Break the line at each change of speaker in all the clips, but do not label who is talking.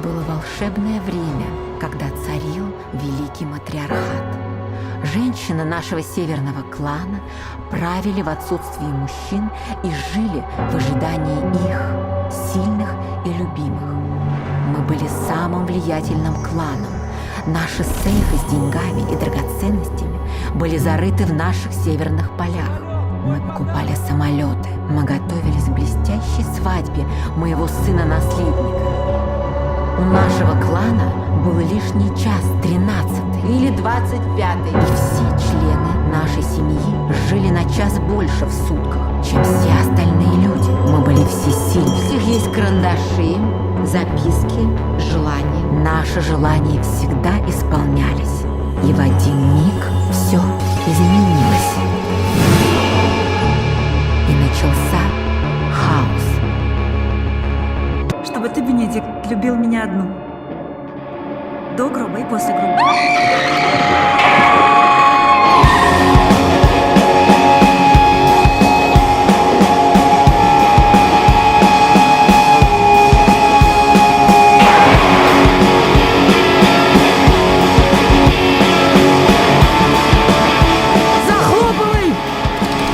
было волшебное время, когда царил великий матриархат. Женщины нашего северного клана правили в отсутствии мужчин и жили в ожидании их, сильных и любимых. Мы были самым влиятельным кланом. Наши сейфы с деньгами и драгоценностями были зарыты в наших северных полях. Мы покупали самолеты, мы готовились к блестящей свадьбе моего сына-наследника. У нашего клана был лишний час, 13-й или 25-й, и все члены нашей семьи жили на час больше в сутках, чем все остальные люди. Мы были всесильны. У всех есть карандаши, записки, желания. Наши желания всегда исполнялись, и в один миг все изменилось. И начался хаос.
Чтобы ты, Бенедикт, любил меня одну. До гроба и после гроба.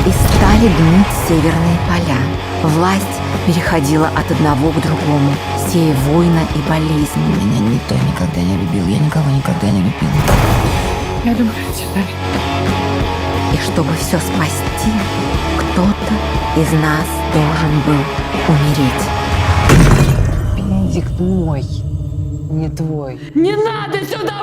И стали гнить северные поля. Власть переходила от одного к другому, сея войны и болезни.
Меня никто никогда не любил, я никого никогда не любил.
Я люблю тебя.
И чтобы все спасти, кто-то из нас должен был умереть.
Бенедикт мой, не твой.
Не надо сюда